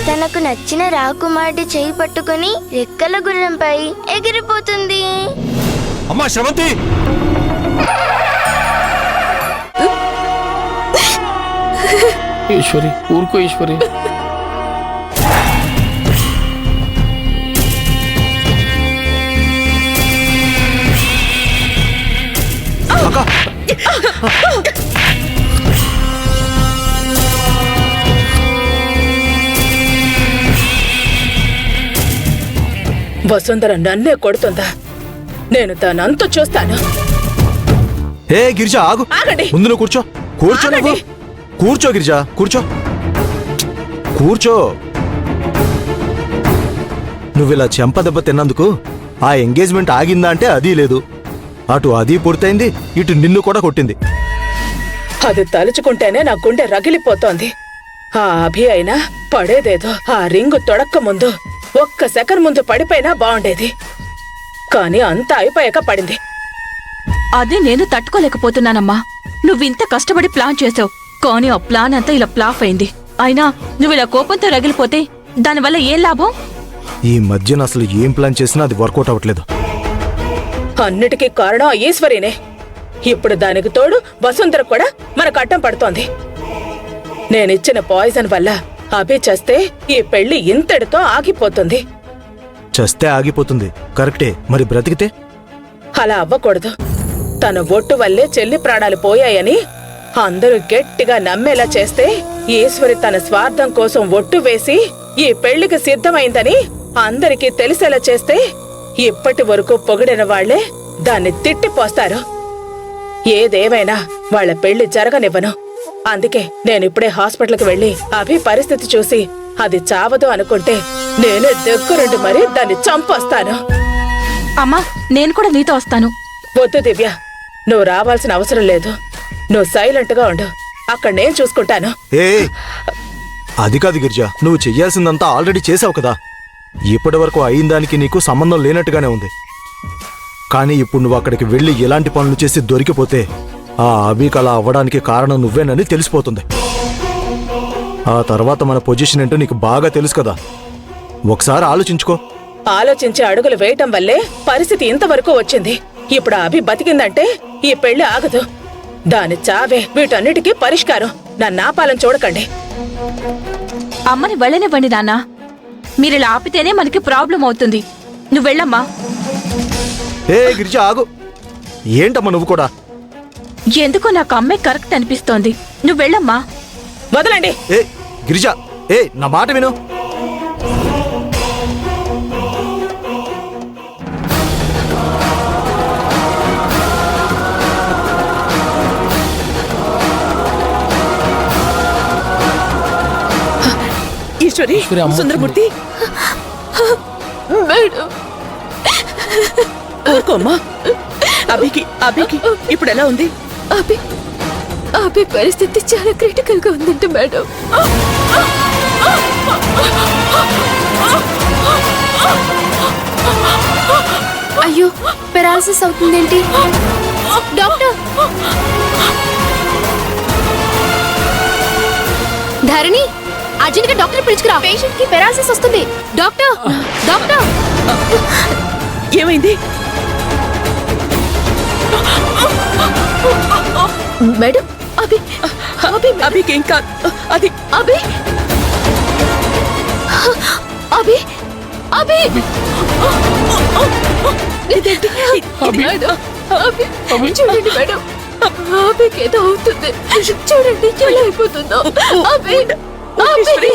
తనకు నచ్చిన రాకుమారుడి చేయి పట్టుకుని రెక్కల గుర్రంపై ఎగిరిపోతుంది. అమ్మా శ్రవంతి! ఈశ్వరి ఊరుకో ఈశ్వరి. వసుంధర నన్నే కొడుతుందా? నేను దానంతా చూస్తాను. హే గిరిజా ఆగు. ఆగండి. ముందు నువ్వు కూర్చో. కూర్చో నువ్వు. కూర్చో గిరిజా కూర్చో. కూర్చో. నువ్విలా చెంపదెబ్బ తిన్నందుకు ఆ ఎంగేజ్మెంట్ ఆగిందా అంటే అదీ లేదు. అటు అది పూర్తయింది, ఇటు నిన్ను కూడా కొట్టింది. అది తలుచుకుంటేనే నా గుండె రగిలిపోతోంది. ఆ అభి అయినా పడేదేదో ఆ రింగు తొడక్క ముందు ఒక్క సెకండ్ ముందు పడిపోయినా బాగుండేది. కాని అంతా అయిపోయాక పడింది. అదే నేను తట్టుకోలేకపోతున్నానమ్మా. నువ్వింత కష్టపడి ప్లాన్ చేసావు, కానీ ఆ ప్లాన్ అంతా ఇలా ప్లాఫ్ అయింది. అయినా నువ్విలా కోపంతో రగిలిపోతే దానివల్ల ఏం లాభం? ఈ మధ్యన అసలు ఏం ప్లాన్ చేసినా అది వర్కౌట్ అవ్వట్లేదు. అన్నిటికీ కారణం ఆ ఈశ్వరీనే. ఇప్పుడు దానికి తోడు వసుంధర కూడా మనకు అడ్డం పడుతోంది. నేనిచ్చిన పాయిజన్ వల్ల అభి చస్తే ఈ పెళ్లి ఇంతటితో ఆగిపోతుంది. చస్తే ఆగిపోతుంది కరెక్టే, మరి బ్రతికితే? అలా అవ్వకూడదు. తన ఒట్టు వల్లే చెల్లి ప్రాణాలు పోయాయని అందరూ గట్టిగా నమ్మేలా చేస్తే, ఈశ్వరి తన స్వార్థం కోసం ఒట్టు వేసి ఈ పెళ్లికి సిద్ధమైందని అందరికీ తెలిసేలా చేస్తే, ఇప్పటి వరకు పొగిడిన వాళ్లే దాన్ని తిట్టిపోస్తారు. ఏదేమైనా వాళ్ల పెళ్లి జరగనివ్వను. అందుకే నేనిప్పుడే హాస్పిటల్కి వెళ్లి అభి పరిస్థితి చూసి అది చావదు అనుకుంటే నేనే దగ్గరుండి మరీ దాన్ని చంపొస్తాను. అమ్మా, నేను కూడా నీతో వస్తాను. వద్దు దివ్య, నువ్వు రావాల్సిన అవసరం లేదు. నువ్వు సైలెంట్గా ఉండు. అక్కడ నేను చూసుకుంటాను. ఏ అది కాదు గిరిజా, నువ్వు చెయ్యాల్సిందంతా ఆల్రెడీ చేసావు కదా. ఇప్పటి వరకు అయిన దానికి నీకు సంబంధం లేనట్టుగానే ఉంది. కానీ ఇప్పుడు నువ్వు అక్కడికి వెళ్ళి ఎలాంటి పనులు చేసి దొరికిపోతే ఆ అభికి అలా అవ్వడానికి కారణం నువ్వేనని తెలిసిపోతుంది. ఆ తర్వాత మన పొజిషన్ ఏంటో నీకు బాగా తెలుసు కదా. ఒకసారి ఆలోచించుకో. ఆలోచించి అడుగులు వేయటం వల్లే పరిస్థితి ఇంతవరకు వచ్చింది. ఇప్పుడు అభి బతికిందంటే ఈ పెళ్లి ఆగదు. దాని చావే వీటన్నిటికీ పరిష్కారం. నన్నాపాలను చూడకండి. అమ్మని వెళ్ళనివ్వండి నాన్న. మీరిలా ఆపితేనే మనకి ప్రాబ్లం అవుతుంది. నువ్వెళ్ళమ్మా. ఏ గిరిజా ఆగు. ఏంటమ్మా నువ్వు కూడా? ఎందుకో నాకు అమ్మే కరెక్ట్ అనిపిస్తోంది. నువ్వెళ్ళమ్మా. వదలండి. ఏ గిరిజా, ఏ నా మాట విను. ఈశ్వరి, సుందరమూర్తి, ఊరుకోమ్మా. అభికి ఇప్పుడు ఎలా ఉంది? అభి పరిస్థితి చాలా క్రిటికల్ గా ఉందంట మేడం. అయ్యో, పెరాలసిస్ అవుతుందేంటి? డాక్టర్! ధరణి, అర్జెంట్ గా డాక్టర్ పిలుచుకురా. పేషెంట్ కి పెరాలసిస్ వస్తుంది. డాక్టర్! డాక్టర్! ఏమైంది మేడం? అభికి ఇంకా అది అభి అభి అభి చూడండి మేడం, అభికి ఏదో అవుతుంది. చూడండి ఎలా అయిపోతుందో. అభి అభి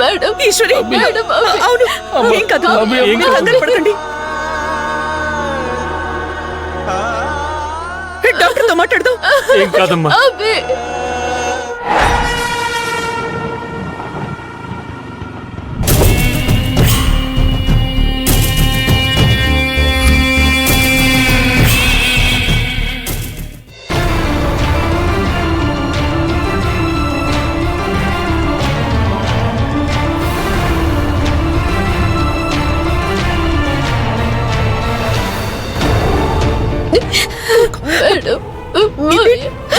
మేడం, ఈశ్వరి, మేడం, అవును, ఏం కాదు, మీరు కంగారు పడకండి. డాక్టర్తో మాట్లాడదాం. ఏం కాదమ్మా. అభి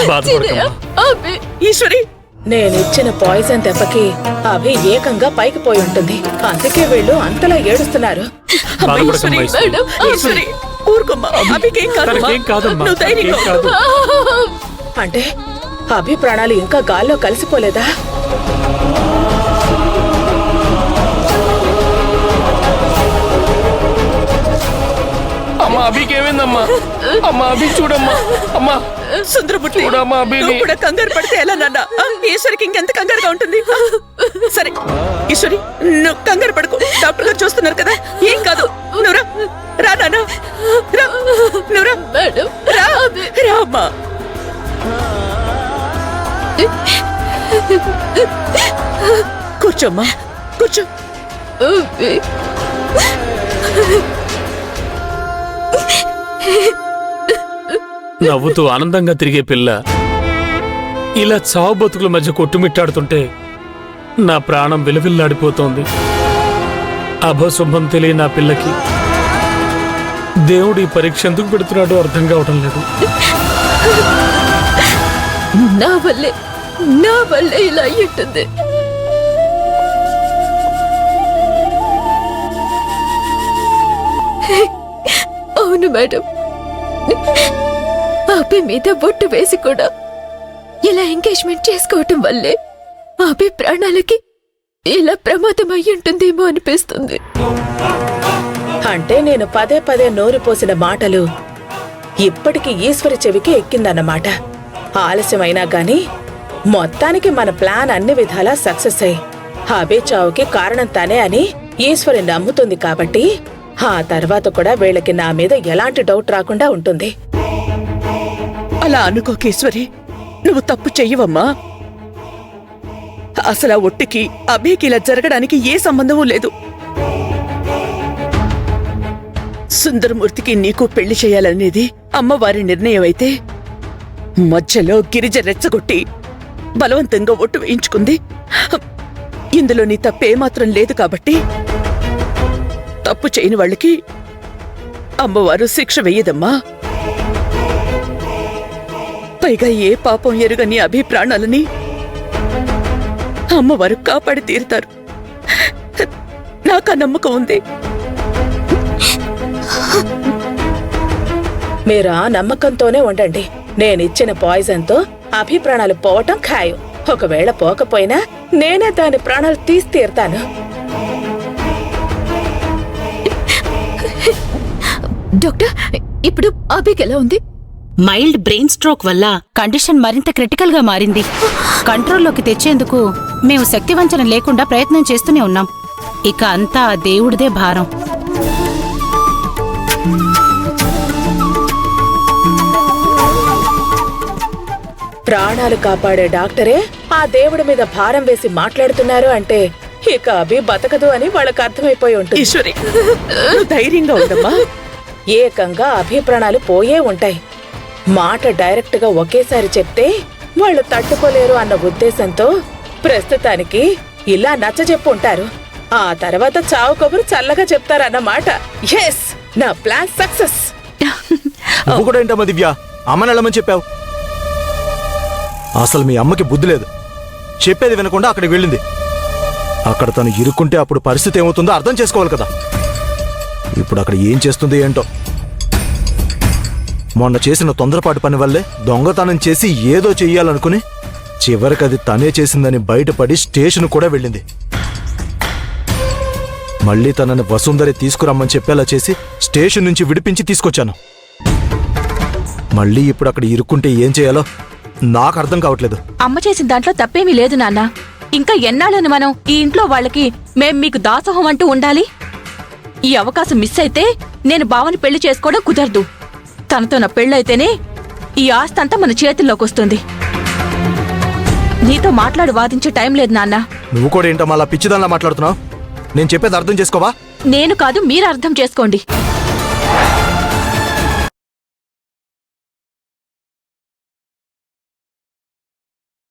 బాధపడకమ్మా. ఈశ్వరి, నేనిచ్చిన పాయిజన్ దెబ్బకి అభి ఏకంగా పైకి పోయి ఉంటుంది. అందుకే వీళ్ళు అంతలా ఏడుస్తున్నారు. బాధపడకమ్మా ఈశ్వరి. ఈశ్వరి, ఊరుకోమ్మా. అభికేం కాదమ్మా. తనకేం కాదమ్మా. నువ్వు ధైర్యంగా ఏం కాదు. ఉండు. అంటే అభి ప్రాణాలు ఇంకా గాల్లో కలిసిపోలేదా? అమ్మా అభికి ఏమైందమ్మా? అమ్మా అభి చూడమ్మా. అమ్మా సుందరముట్టి, చూడమ్మా అభిని. నువ్వు కూడా కంగారు పడితే ఎలా నాన్న? ఈశ్వరికి ఇంకెంత కంగారుగా ఉంటుంది? సరే ఈశ్వరి, నువ్వు కంగారు పడుకో. డాక్టర్ గారు చూస్తున్నారు కదా, ఏం కాదు. నువ్వు రా. రా నాన్న, రా. నువ్వు రా. రా. రా అమ్మా. కూర్చోమ్మా, కూర్చో. నవ్వుతూ ఆనందంగా తిరిగే పిల్ల ఇలా చావు బతుకుల మధ్య కొట్టుమిట్టాడుతుంటే నా ప్రాణం విలవిల్లాడిపోతోంది. అభశుభం తెలియ నా పిల్లకి దేవుడు ఈ పరీక్ష ఎందుకు పెడుతున్నాడో అర్థం కావటం లేదు. నా వల్లే ఇలా అయ్యుంటుంది. అవును మేడం, అభి మీద బొట్టు వేసి కూడా ఇలా ఎంగేజ్మెంట్ చేసుకోవటం వల్లే అభి ప్రాణాలకి ఇలా ప్రమాదం అయ్యుంటుందేమో అనిపిస్తుంది. అంటే నేను పదే పదే నోరు పోసిన మాటలు ఇప్పటికి ఈశ్వరి చెవికి ఎక్కిందన్నమాట. ఆలస్యమైనా గాని మొత్తానికి మన ప్లాన్ అన్ని విధాలా సక్సెస్ అయ్యి అభి చావుకి కారణం తనే అని ఈశ్వరి నమ్ముతుంది కాబట్టి ఆ తర్వాత కూడా వీళ్ళకి నా మీద ఎలాంటి డౌట్ రాకుండా ఉంటుంది. అలా అనుకోకేశ్వరి, నువ్వు తప్పు చెయ్యవమ్మా. అసలు ఆ ఒట్టికి అభికి ఇలా జరగడానికి ఏ సంబంధమూ లేదు. సుందరమూర్తికి నీకు పెళ్లి చేయాలనేది అమ్మవారి నిర్ణయం అయితే మధ్యలో గిరిజ రెచ్చగొట్టి బలవంతంగా ఒట్టు వేయించుకుంది. ఇందులో నీ తప్పేమాత్రం లేదు కాబట్టి తప్పు చేయని వాళ్ళకి అమ్మవారు శిక్ష వెయ్యదమ్మా. పైగా ఏ పాపం ఎరుగని అభిప్రాణాలని అమ్మవారు కాపాడి తీరుతారు. నాకు ఆ నమ్మకం ఉంది. మీరు ఆ నమ్మకంతోనే ఉండండి. నేనిచ్చిన పాయిజన్తో అభి ప్రాణాలు పోవటం ఖాయం. ఒకవేళ పోకపోయినా నేనే దాని ప్రాణాలు తీసి తీరుతాను. డాక్టర్, ఇప్పుడు అభికి ఎలా ఉంది? మైల్డ్ బ్రెయిన్ స్ట్రోక్ వల్ల కండిషన్ మరింత క్రిటికల్ గా మారింది. కంట్రోల్లోకి తెచ్చేందుకు మేము శక్తివంచన లేకుండా ప్రయత్నం చేస్తూనే ఉన్నాం. ఇక అంతా ఆ దేవుడిదే భారం. ప్రాణాలు కాపాడే డాక్టరే ఆ దేవుడి మీద భారం వేసి మాట్లాడుతున్నారు అంటే ఇక అభి బతకదు అని వాళ్ళకి అర్థమైపోయి ఉంటుంది. ఈశ్వరి, నువ్వు ధైర్యంగా ఉండమ్మా. ఏకంగా అభి ప్రాణాలు పోయే ఉంటాయి. మాట డైరెక్ట్ గా ఒకేసారి చెప్తే వాళ్ళు తట్టుకోలేరు అన్న ఉద్దేశంతో ప్రస్తుతానికి ఇలా నచ్చజెప్పు ఉంటారు. ఆ తర్వాత చావు కబురు చల్లగా చెప్తారన్నమాట. ఎస్, నా ప్లాన్ సక్సెస్. నువ్వు కూడా ఏంటమ్మా దివ్య, అమ్మని వెళ్ళమని చెప్పావు. అసలు మీ అమ్మకి బుద్ధి లేదు. చెప్పేది వినకుండా అక్కడికి వెళ్ళింది. అక్కడ తను ఇరుక్కుంటే అప్పుడు పరిస్థితి ఏమవుతుందో అర్థం చేసుకోవాలి కదా. ఇప్పుడు అక్కడ ఏం చేస్తుంది ఏంటో. మొన్న చేసిన తొందరపాటు పని వల్లే దొంగతనం చేసి ఏదో చెయ్యాలనుకుని చివరికి అది తనే చేసిందని బయటపడి స్టేషన్ కూడా వెళ్ళింది. మళ్ళీ తనని వసుంధరి తీసుకురమ్మని చెప్పేలా చేసి స్టేషన్ నుంచి విడిపించి తీసుకొచ్చాను. మళ్ళీ ఇప్పుడు అక్కడ ఇరుక్కుంటే ఏం చేయాలో నాకు అర్థం కావట్లేదు. అమ్మ చేసిన దాంట్లో తప్పేమీ లేదు నాన్న. ఇంకా ఎన్నాళ్ళని మనం ఈ ఇంట్లో వాళ్ళకి మేం మీకు దాసోహం అంటూ ఉండాలి? ఈ అవకాశం మిస్ అయితే నేను బావని పెళ్లి చేసుకోవడం కుదరదు. తనతో నా పెళ్ళైతేనే ఈ ఆస్తంతా మన చేతుల్లోకి వస్తుంది. నీతో మాట్లాడి వాదించే టైం లేదు నాన్న. నువ్వు కూడా ఏంటమ్మా అలా పిచ్చిదానిలా మాట్లాడుతున్నావు? నేను చెప్పేది అర్థం చేసుకోవా? నేను కాదు, మీరు అర్థం చేసుకోండి.